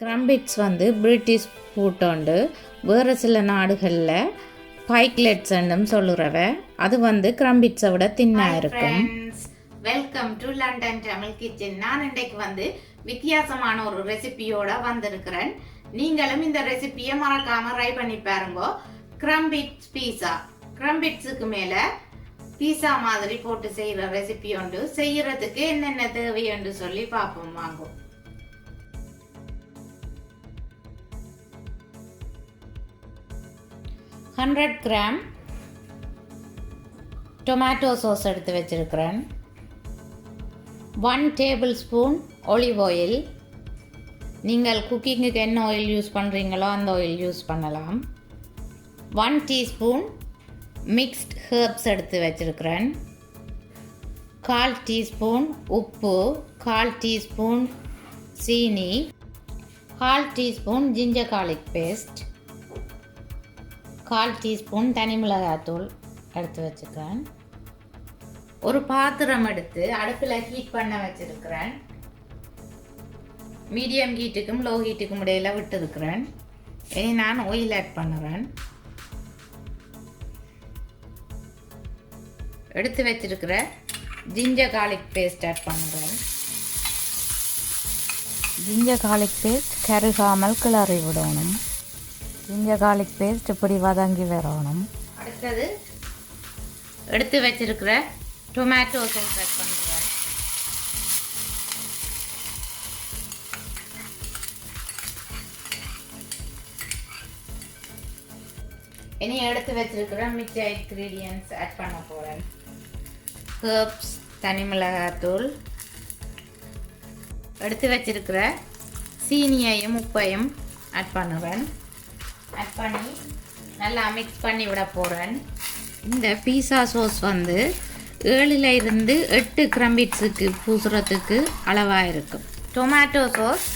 கிரம்பிட்ஸ் வந்து British food வேறு சில நாடுகளில் பைக்லெட்ஸ்ன்னு சொல்லுறவ அது வந்து கிரம்பிட்ஸை விட தின்னாக இருக்கும். Welcome to London Tamil kitchen. நான் இன்றைக்கு வந்து வித்தியாசமான ஒரு ரெசிபியோட வந்திருக்கிறேன். நீங்களும் இந்த ரெசிபியை மறக்காம ட்ரை பண்ணி பாருங்க. கிரம்பிட்ஸ் பீஸா, கிரம்பிட்ஸுக்கு மேல பீஸா மாதிரி போட்டு செய்யற ரெசிபி உண்டு. செய்யறதுக்கு என்னென்ன தேவைன்னு சொல்லி பார்ப்போம் வாங்க. 100 கிராம் டொமேட்டோ சாஸ் எடுத்து வச்சிருக்கிறேன். 1 டேபிள் ஸ்பூன் ஒலிவ் ஆயில். நீங்கள் குக்கிங்குக்கு என்ன ஆயில் யூஸ் பண்ணுறீங்களோ அந்த ஆயில் யூஸ் பண்ணலாம். 1 டீஸ்பூன் மிக்ஸ்ட் ஹெர்ப்ஸ் எடுத்து வச்சிருக்கிறேன். 1/4 டீஸ்பூன் உப்பு, 1/4 டீஸ்பூன் சீனி, 1/4 teaspoon ginger garlic paste, 1/4 teaspoon தனி மிளகாய்த்தூள் எடுத்து வச்சுக்கிறேன். ஒரு பாத்திரம் எடுத்து அடுப்பில் ஹீட் பண்ண வச்சிருக்கிறேன். மீடியம் ஹீட்டுக்கும் லோ ஹீட்டுக்கும் இடையில விட்டுருக்கிறேன். இனி நான் ஆயில் ஆட் பண்ணுறேன். எடுத்து வச்சிருக்கிற ஜிஞ்சர் கார்லிக் பேஸ்ட் ஆட் பண்ணுறேன். ஜிஞ்சர் கார்லிக் பேஸ்ட் கருகாமல் கிளறி விடணும். ஜிஞ்சர் கார்லிக் பேஸ்ட் இப்படி வதங்கி வரணும். அடுத்தது எடுத்து வச்சிருக்கிற டொமேட்டோ சாஸ் ஆட் பண்ணுறேன். இனி எடுத்து வச்சிருக்கிற மிச்ச இன்க்ரீடியன்ட்ஸ் ஆட் பண்ண போகிறேன். ஹெர்ப்ஸ், தனி மிளகாய்த்தூள், எடுத்து வச்சிருக்கிற சீனியையும் உப்பையும் ஆட் பண்ணுவேன். ஆட் பண்ணி நல்லா மிக்ஸ் பண்ணி விட போகிறேன். இந்த பீஸா சாஸ் வந்து 7 to 8 கிரம்பிட்ஸுக்கு பூசுறதுக்கு அளவாக இருக்கும். டொமேட்டோ சாஸ்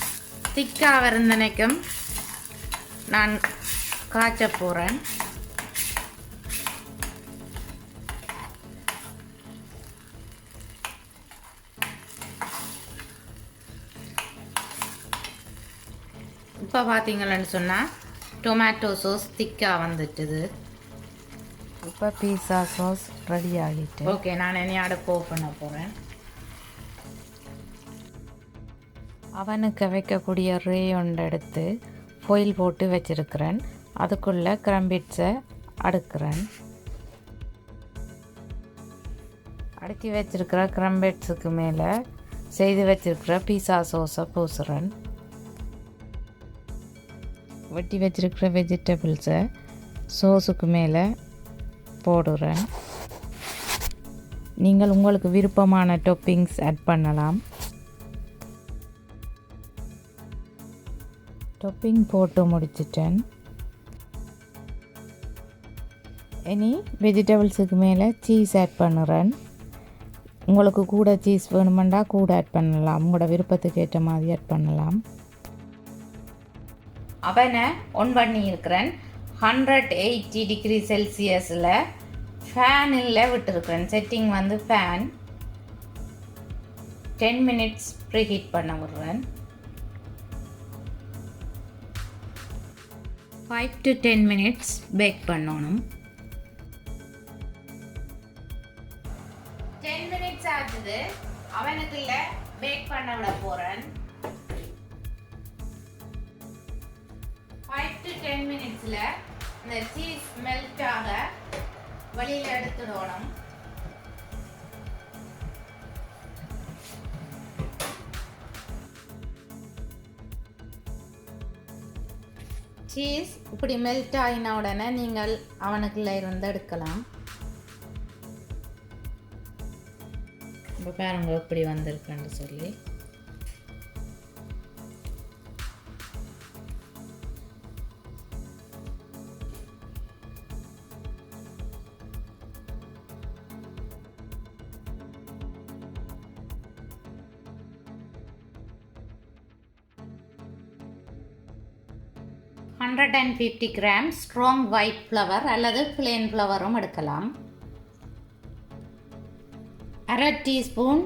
திக்காக வருந்தனைக்கும் நான் காய்ச்ச போகிறேன். இப்போ பார்த்தீங்கன்னு சொன்னால் டொமேட்டோ சாஸ் திக்காக வந்துட்டுது. இப்போ பீஸா சாஸ் ரெடி ஆகிட்டு. ஓகே, நான் இனி அடுப்பு ஆஃப் பண்ண போகிறேன். அவனுக்கு வைக்கக்கூடிய ரே ஒன்று எடுத்து ஃபோயில் போட்டு வச்சுருக்கிறேன். அதுக்குள்ளே கிரம்பிட்ஸை அடுக்கிறேன். அடுக்கி வச்சுருக்கிற கிரம்பிட்ஸுக்கு மேலே செய்து வச்சுருக்கிற பீஸா சாஸை பூசுகிறேன். வெட்டி வச்சிருக்கிற வெஜிடபிள்ஸை சோஸுக்கு மேலே போடுறேன். நீங்கள் உங்களுக்கு விருப்பமான டாப்பிங்ஸ் ஆட் பண்ணலாம். டாப்பிங் போட்டு முடிச்சிட்டேன். இனி வெஜிடபிள்ஸுக்கு மேலே சீஸ் ஆட் பண்ணுறேன். உங்களுக்கு கூட சீஸ் வேணுமெண்டா கூட ஆட் பண்ணலாம். உங்களோட விருப்பத்துக்கு ஏற்ற மாதிரி ஆட் பண்ணலாம். அவனை ஒன் பண்ணி இருக்கிறேன். 180 டிகிரி செல்சியஸில் ஃபேனில் விட்டுருக்கிறேன். செட்டிங் வந்து ஃபேன். 10 minutes ப்ரீஹீட் பண்ண விடுறேன். 5 to 10 minutes பேக் பண்ணணும். 10 minutes ஆகுது. அவனுக்குள்ள பேக் பண்ண விட போகிறேன். 5 to 10 minutesல இந்த சீஸ் மெல்ட் ஆக வெளியில எடுத்துடணும். சீஸ் இப்படி மெல்ட் ஆகின உடனே நீங்கள் அவனுக்குள்ள இருந்து எடுக்கலாம். இப்போ பாருங்க எப்படி வந்திருக்குன்னு சொல்லி. Hundred and 50 grams strong white flour அல்லது plain flourம் எடுக்கலாம். 1/2 teaspoon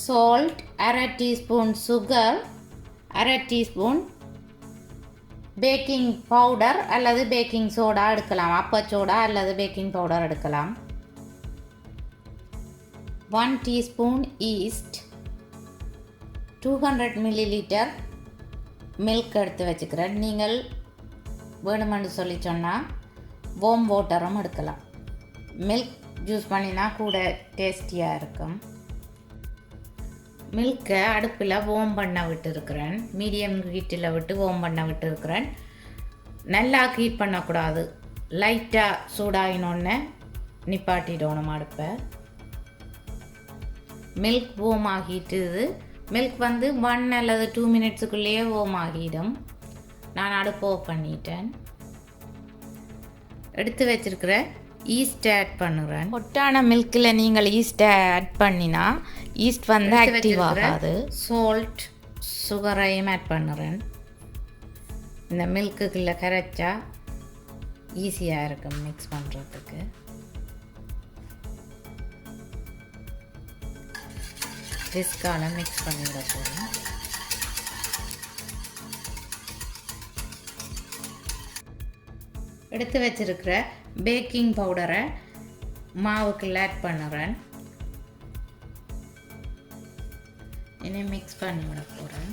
salt, 1/2 teaspoon sugar, 1/2 teaspoon baking powder அல்லது பேக்கிங் சோடா எடுக்கலாம். அப்பச்சோடா அல்லது பேக்கிங் பவுடர் எடுக்கலாம். 1 டீஸ்பூன் ஈஸ்ட், 200 மில்லிலிட்டர் மில்க் எடுத்து வச்சுக்கிறேன். நீங்கள் வேணுமென்று சொல்லி சொன்னால் வார்ம் வாட்டரும் எடுக்கலாம். மில்க் ஜூஸ் பண்ணினா கூட டேஸ்டியாக இருக்கும். மில்கை அடுப்பில் வார்ம் பண்ண விட்டுருக்கிறேன். மீடியம் ஹீட்டில் விட்டு வார்ம் பண்ண விட்டுருக்கிறேன். நல்லா ஹீட் பண்ணக்கூடாது. லைட்டாக சூடாகினோடனே நிப்பாட்டிடணும் அடுப்பை. Milk warm ஆகிட்டுது. மில்க் 1 அல்லது 2 மினிட்ஸுக்குள்ளேயே வார்ம் ஆகிடும். நான் அடுப்பு ஆஃப் பண்ணிட்டேன். எடுத்து வச்சிருக்கிற ஈஸ்ட்டை ஆட் பண்ணுறேன். ஹொட்டான மில்கில் நீங்கள் ஈஸ்ட்டை ஆட் பண்ணினா ஈஸ்ட் ஆக்டிவ் ஆகாது. சால்ட், சுகரையும் ஆட் பண்ணுறேன். இந்த மில்க்குக்குள்ளே கரைச்சா ஈஸியாக இருக்கும் மிக்ஸ் பண்ணுறதுக்கு. விஸ்கால மிக்ஸ் பண்ணிவிட போகிறேன். எடுத்து வச்சிருக்கிற பேக்கிங் பவுடரை மாவுக்குள்ள ஆட் பண்ணுறேன். இனி மிக்ஸ் பண்ணிவிட போகிறேன்.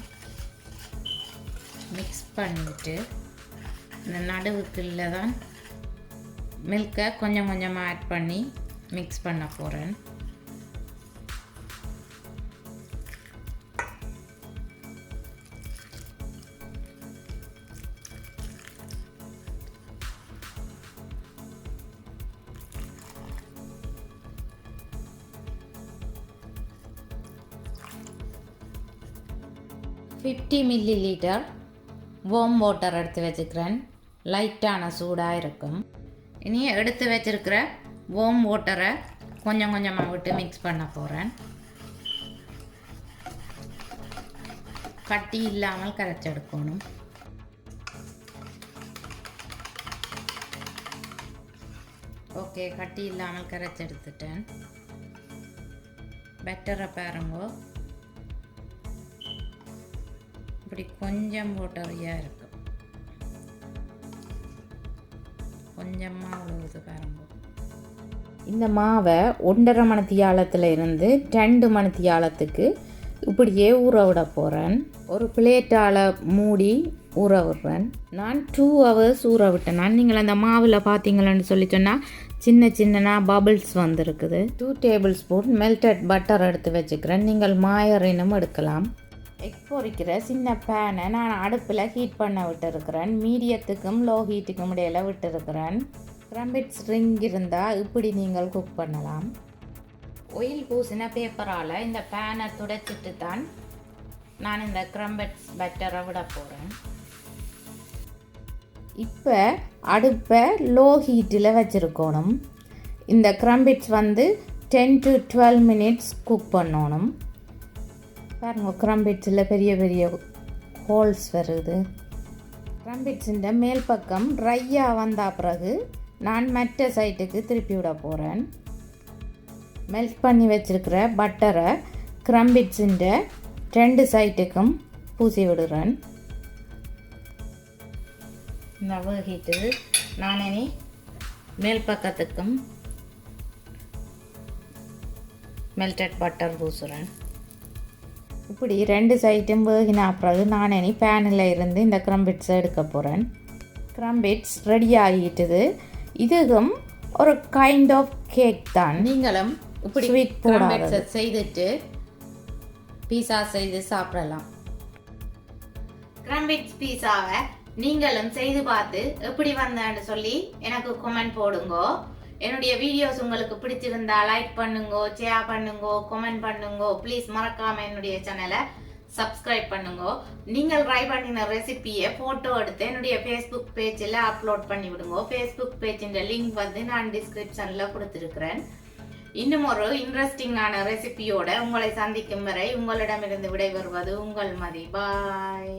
மிக்ஸ் பண்ணிவிட்டு இந்த நடுவுக்குள்ள தான் மில்கை கொஞ்சம் கொஞ்சமாக ஆட் பண்ணி மிக்ஸ் பண்ண போகிறேன். $50 மில்லிலிட்டர் வார்ம் வாட்டர் எடுத்து வச்சுக்கிறேன். லைட்டான சூடாக இருக்கும். இனி எடுத்து வச்சிருக்கிற வார்ம் வாட்டரை கொஞ்சம் கொஞ்சமாக விட்டு மிக்ஸ் பண்ண போகிறேன். கட்டி இல்லாமல் கரைச்செடுக்கணும். ஓகே, கட்டி இல்லாமல் கரைச்செடுத்துட்டேன். பெட்டரை பாருங்க. இப்படி கொஞ்சம் வாட்டரியாக இருக்கும். கொஞ்சமாக உழுவுது பாருங்க. இந்த மாவை 1.5 மணித்தியாலத்தில் இருந்து 2 மணித்தியாலத்துக்கு இப்படியே ஊற விட போகிறேன். ஒரு பிளேட்டால் மூடி ஊற விடுறேன். நான் 2 hours ஊற விட்டேன். நீங்கள் அந்த மாவில் பார்த்தீங்களன்னு சொல்லி சொன்னால் சின்ன பபிள்ஸ் வந்துருக்குது. 2 டேபிள் ஸ்பூன் மெல்டட் பட்டர் எடுத்து வச்சுக்கிறேன். நீங்கள் மாயரினும் எடுக்கலாம். எக் பொரிக்கிற சின்ன பேனை நான் அடுப்பில் ஹீட் பண்ண விட்டுருக்கிறேன். மீடியத்துக்கும் லோ ஹீட்டுக்கும் இடையில் விட்டுருக்கிறேன். க்ரம்பெட்ஸ் ரிங் இருந்தால் இப்படி நீங்கள் குக் பண்ணலாம். ஆயில் பூசின பேப்பரால் இந்த பேனை துடைச்சிட்டு தான் நான் இந்த க்ரம்பெட்ஸ் பட்டரை விட போகிறேன். இப்போ அடுப்பை லோ ஹீட்டில் வச்சுருக்கணும். இந்த க்ரம்பெட்ஸ் 10 to 12 மினிட்ஸ் குக் பண்ணணும். பாருங்க, க்ரம்பெட்ஸில் பெரிய பெரிய ஹோல்ஸ் வருது. க்ரம்பெட்ஸிൻ്റെ மேல் பக்கம் ட்ரையாக வந்த பிறகு நான் மற்ற சைட்டுக்கு திருப்பி விட போகிறேன். மெல்ட் பண்ணி வச்சுருக்கிற பட்டரை க்ரம்பெட்ஸிൻ്റെ 2 சைட்டுக்கும் பூசி விடுறேன். இந்த வேகிட்டு நான் இனி மேல் பக்கத்துக்கும் மெல்டட் பட்டர் பூசுகிறேன். இப்படி 2 சைட்டும் வேகின பிறகு நான் இனி பேனில் இருந்து இந்த க்ரம்பெட்ஸை எடுக்க போகிறேன். க்ரம்பெட்ஸ் ரெடி ஆகிட்டுது. இதுவும் ஒரு கைண்ட் ஆஃப் கேக் தான். நீங்களும் இப்படி ஸ்வீட் க்ரம்பெட்ஸை செய்துட்டு பீஸா செய்து சாப்பிடலாம். க்ரம்பெட்ஸ் பீஸாவை நீங்களும் செய்து பார்த்து எப்படி வந்தேன்னு சொல்லி எனக்கு கமெண்ட் போடுங்க. என்னுடைய வீடியோஸ் உங்களுக்கு பிடிச்சிருந்தா லைக் பண்ணுங்க, ஷேர் பண்ணுங்க, கமெண்ட் பண்ணுங்க. ப்ளீஸ் மறக்காம என்னுடைய சேனலை சப்ஸ்கிரைப் பண்ணுங்க. நீங்கள் ட்ரை பண்ணின ரெசிபியை ஃபோட்டோ எடுத்து என்னுடைய ஃபேஸ்புக் பேஜில் அப்லோட் பண்ணி விடுங்க. ஃபேஸ்புக் பேஜின் லிங்க் நான் டிஸ்கிரிப்ஷனில் கொடுத்துருக்கிறேன். இன்னும் ஒரு இன்ட்ரெஸ்டிங்கான ரெசிபியோட உங்களை சந்திக்கும் வரை உங்களிடமிருந்து விடைபெறுவது உங்கள் மதி. பாய்.